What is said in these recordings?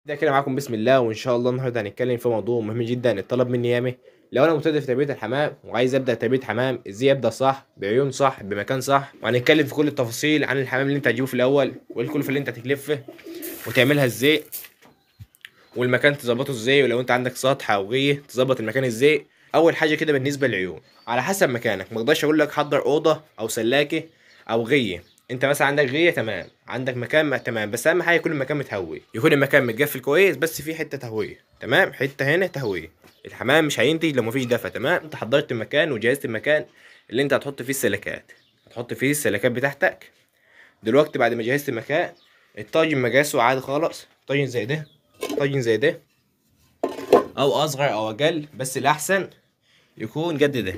ده كده معاكم بسم الله، وان شاء الله النهارده هنتكلم في موضوع مهم جدا اتطلب مني ياما. لو انا مبتدئ في تربيه الحمام وعايز ابدا تربيه حمام، ازاي ابدا صح بعيون صح بمكان صح، وهنتكلم في كل التفاصيل عن الحمام اللي انت هتجيبه في الاول، والكلفه اللي انت هتكلفه وتعملها ازاي، والمكان تظبطه ازاي، ولو انت عندك سطح او غيه تظبط المكان ازاي. اول حاجه كده بالنسبه للعيون على حسب مكانك، ما اقدرش اقول لك حضر اوضه او سلاكه او غيه. انت مثلا عندك غيه تمام، عندك مكان تمام، بس اهم حاجه يكون المكان متهوي، يكون المكان متقفل كويس بس في حته تهويه تمام، حته هنا تهويه. الحمام مش هينتج لو مفيش دفا. تمام، انت حضرت المكان وجهزت المكان اللي انت هتحط فيه السلكات، هتحط فيه السلكات بتاعتك. دلوقتي بعد ما جهزت المكان، الطاجن مقاسه عادي خالص، طاجن زي ده، طاجن زي ده او اصغر او اقل، بس الاحسن يكون قد ده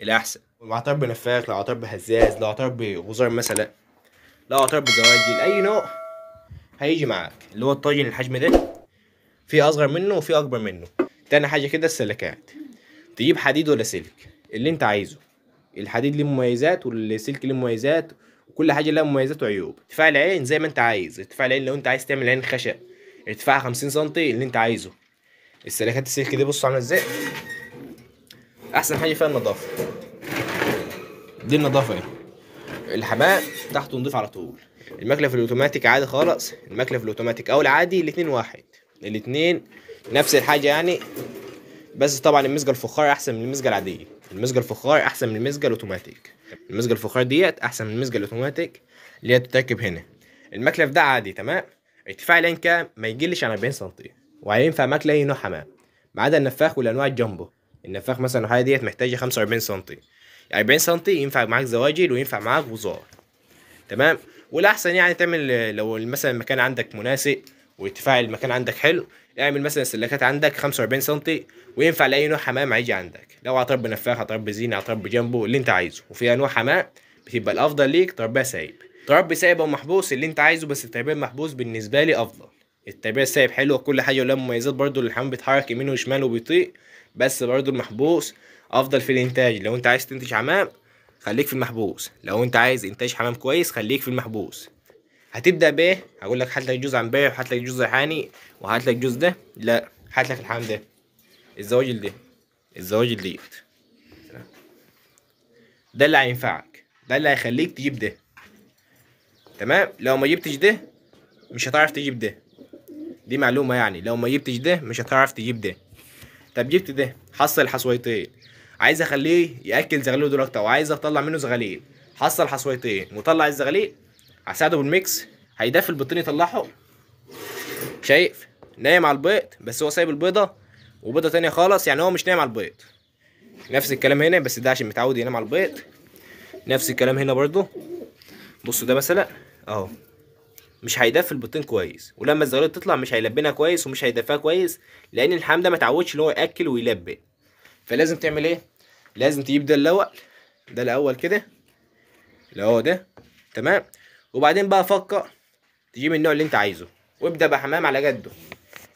الاحسن. لو عطار بنفاخ، لو عطار بهزاز، لو عطار بغزار مثلا، لو عطار بزواجل، اي نوع هيجي معاك. اللي هو الطاجن الحجم ده، في اصغر منه وفي اكبر منه. تاني حاجه كده السلكات، تجيب حديد ولا سلك اللي انت عايزه. الحديد ليه مميزات والسلك ليه مميزات، وكل حاجه لها مميزات وعيوب. ارتفاع العين زي ما انت عايز، ارتفاع العين لو انت عايز تعمل عين خشب ارتفاعها 50 سنتي اللي انت عايزه. السلكات السلك دي بصوا عامله ازاي. احسن حاجه فيها النظافه، دي النظافه اهي. الحمام تحته نضيف على طول. المكلف الاوتوماتيك عادي خالص، المكلف الاوتوماتيك او العادي الاتنين واحد، الاتنين نفس الحاجه يعني. بس طبعا المزجه الفخار احسن من المزجه العاديه، المزجه الفخار احسن من المزجه الاوتوماتيك. المزجه الفخار ديت احسن من المزجه الاوتوماتيك اللي هي تتركب هنا. المكلف ده عادي تمام، ارتفاع العين كام ما يقلش عن 40 سم، وهينفع مكلف اي نوع حمام ما عدا النفاخ والانواع الجامبو. النفاخ مثلا الحاجه ديت محتاجه 45 سم، 40 سم ينفع معاك زواجل وينفع معاك وزار. تمام، والاحسن يعني تعمل لو مثلا المكان عندك مناسب وارتفاع المكان عندك حلو، اعمل مثلا السلكات عندك 45 سم، وينفع لاي نوع حمام هيجي عندك. لو عطر بنفاخ، عطر بزينه، عطر بجنبه اللي انت عايزه. وفي انواع حمام بتبقى الافضل ليك تربيه سايب، تربي سايب او محبوس اللي انت عايزه، بس التربيه المحبوس بالنسبه لي افضل. التربيه السايب حلوه كل حاجه ولها مميزات برضو، الحمام بيتحرك يمين وشمال وبيطيق، بس برضو المحبوس افضل في الانتاج. لو انت عايز تنتج حمام خليك في المحبوس، لو انت عايز انتاج حمام كويس خليك في المحبوس. هتبدا بايه؟ هقول لك هات لك جزء عن بيع، وهات لك جزء ريحاني، وهات لك جزء ده، لا هات لك الحمام ده، الزواجل ده، الزواجل ديت، ده اللي هينفعك، ده اللي هيخليك تجيب ده. تمام، لو ما جبتش ده مش هتعرف تجيب ده، دي معلومه يعني، لو ما جبتش ده مش هتعرف تجيب ده. طب جبت ده، حصل حصويتين، عايز اخليه ياكل زغلول دلوقتي او عايز اطلع منه زغاليل، حصل حصويتين وطلع الزغاليل، هساعده بالميكس، هيدفي البطين يطلعه. شايف نايم على البيض بس هو سايب البيضه وبيضه تانية خالص، يعني هو مش نايم على البيض. نفس الكلام هنا، بس ده عشان متعود ينام على البيض. نفس الكلام هنا برضو. بصوا ده مثلا اهو، مش هيدفي البطين كويس، ولما الزغاليل تطلع مش هيلبنها كويس ومش هيدفيها كويس، لان الحمام ده ما اتعودش ان هو ياكل ويلبن. فلازم تعمل ايه؟ لازم تجيب ده الاول، ده الاول كده اللي هو ده. تمام، وبعدين بقى فكر تجيب النوع اللي انت عايزه، وابدا بحمام على قده.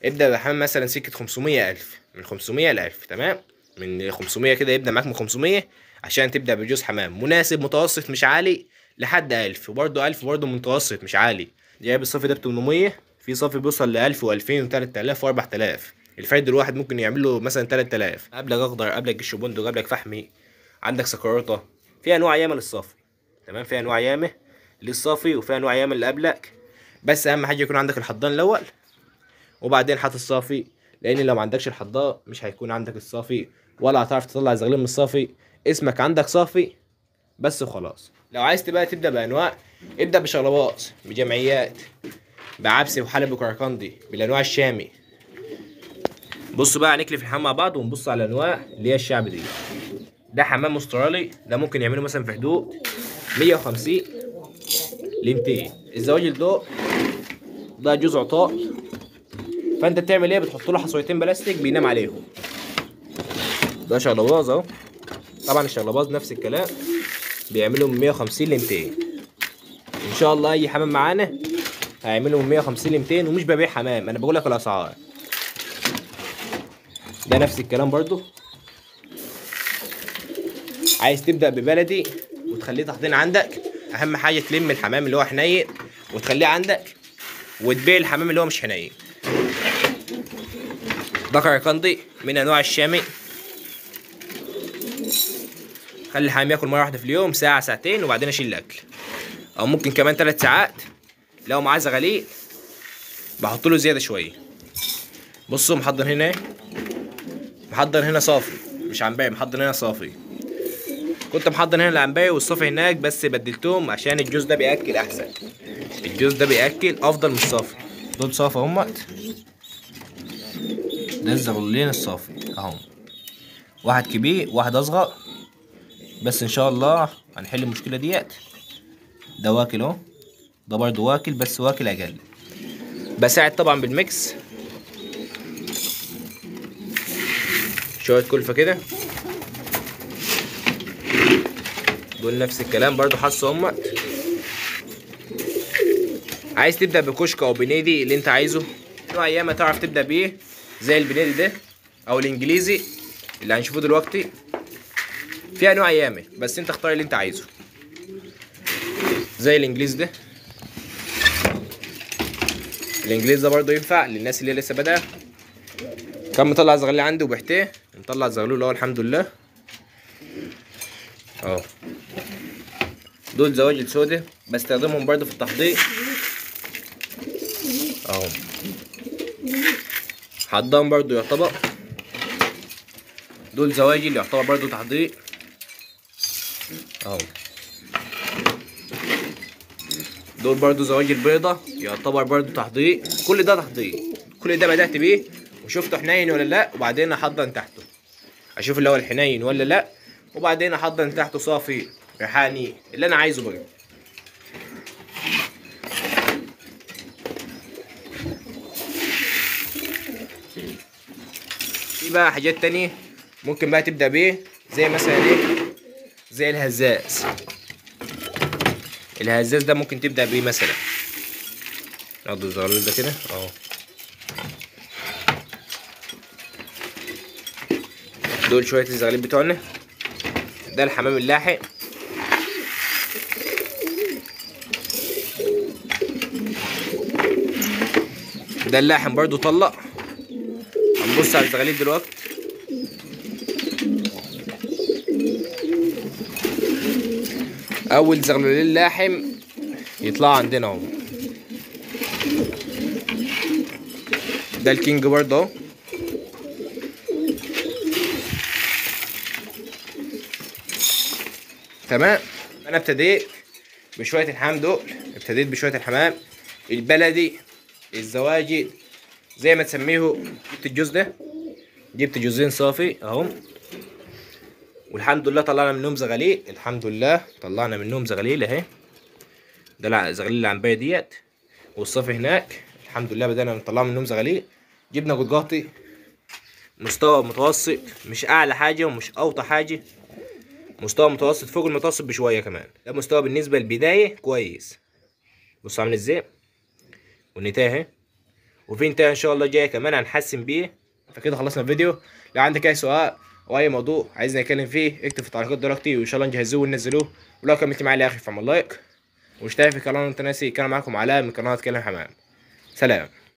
ابدا بحمام مثلا سكه 500 الف، من 500 ل 1000. تمام، من 500 كده يبدا معاك، من 500 عشان تبدا بجوز حمام مناسب متوسط مش عالي لحد 1000، وبرده 1000 برده متوسط مش عالي. جايب الصافي ده ب 800، في صافي بيوصل ل 1000 و2000 و3000 و4000. الفرد الواحد ممكن يعمل له مثلا 3000. قبلك اخضر، قبلك جيش بندق، قبلك فحمي، عندك سكروته. في انواع ياما للصافي. تمام، في انواع ياما للصافي وفي انواع ياما اللي قبلك، بس اهم حاجه يكون عندك الحضان الاول وبعدين حاطط الصافي، لان لو ما عندكش الحضان مش هيكون عندك الصافي، ولا هتعرف تطلع الزغلول من الصافي. اسمك عندك صافي بس وخلاص. لو عايز تبقى تبدا بانواع، ابدا بشغلباز، بجمعيات، بعبسي وحلب وكركندي، بالانواع الشامي. بصوا بقى هنكلف الحمام مع بعض ونبص على الانواع اللي هي الشعب دي. ده حمام استرالي، ده ممكن يعمله مثلا في حدود 150 ل 200. الزواج الضوء ده جزء عطاء، فانت بتعمل ايه؟ بتحط له حصويتين بلاستيك بينام عليهم. ده شغلباز اهو، طبعا الشغلباز نفس الكلام بيعملوا من 150 ل 200. ان شاء الله اي حمام معانا هيعملوا من 150 ل 200، ومش ببيع حمام، انا بقول لك الاسعار. ده نفس الكلام برضو. عايز تبدا ببلدي وتخليه تحضين عندك، اهم حاجه تلم الحمام اللي هو حنين وتخليه عندك، وتبيع الحمام اللي هو مش حنين. ذكر قندي من انواع الشامي. خلي الحمام ياكل مره واحده في اليوم ساعه ساعتين وبعدين اشيل الاكل، او ممكن كمان 3 ساعات. لو معاه زغاليل بحط له زياده شويه. بصوا محضر هنا ايه، محضر هنا صافي مش عنبايه، محضر هنا صافي. كنت محضر هنا العنبايه والصافي هناك بس بدلتهم عشان الجوز ده بياكل احسن، الجوز ده بياكل افضل من الصافي. دول صافي اهمت، ده الزغلولين الصافي اهو، واحد كبير واحد اصغر، بس ان شاء الله هنحل المشكله ديت. ده واكل اهو، ده برضه واكل بس واكل اقل. بساعد طبعا بالميكس شويه كلفه كده. دول نفس الكلام برضه حصوا امت. عايز تبدا بكشك او بنيدي اللي انت عايزه، نوع ياما تعرف تبدا بيه زي البنيدي ده او الانجليزي اللي هنشوفه دلوقتي. في انواع ياما بس انت اختار اللي انت عايزه، زي الانجليزي ده. الانجليزي ده برضه ينفع للناس اللي لسه بادئه. كان مطلع زغلول عندي وبحتيه، مطلع زغلول اهو الحمد لله اهو. دول زواجل سودا بستخدمهم برضه في التحضير اهو. حضان برضه يعتبر، دول زواجل يعتبر برضه تحضير اهو. دول برضو زواجل بيضة يعتبر برضو تحضير. كل ده تحضير، كل ده بدأت بيه وشفته حنين ولا لا، وبعدين احضن تحته اشوف اللي هو الحنين ولا لا، وبعدين احضن تحته صافي ريحاني اللي انا عايزه بقى. في بقى حاجات تانية ممكن بقى تبدأ بيه، زي مثلا ايه، زي الهزاز. الهزاز ده ممكن تبدأ بيه مثلا. ناخد الزغلول ده كده اهو. دول شوية الزغاليل بتوعنا. ده الحمام اللاحق. ده اللاحم برضو طلق. هنبص على الزغاليل دلوقتي. اول زغلولين لاحم يطلعوا عندنا اهو. ده الكينج برضه اهو. تمام. انا ابتديت بشويه الحمام دول، ابتديت بشويه الحمام البلدي الزواجي زي ما تسميه. جبت الجوز ده، جبت جوزين صافي اهو، والحمد لله طلعنا منهم زغاليل. الحمد لله طلعنا منهم زغاليل اهي. ده زغاليل العنبايه ديت والصافي هناك. الحمد لله بدأنا نطلع منهم زغاليل. جبنا قطقاطي مستوى متوسط، مش اعلى حاجه ومش اوطى حاجه، مستوى متوسط فوق المتوسط بشويه كمان. ده مستوى بالنسبه للبدايه كويس. بصوا عامل ازاي، والنتايه اهي، وفي نتايه ان شاء الله جايه كمان هنحسن بيه. فكده خلصنا الفيديو. لو عندك اي سؤال او اي موضوع عايزني اتكلم فيه اكتب في التعليقات دلوقتي، وان شاء الله نجهزوه وننزلوه. ولو كملت معايا لاخر فعمل لايك واشترك في القناه وانت ناسي. كان معاكم علاء من قناه اتكلم حمام. سلام.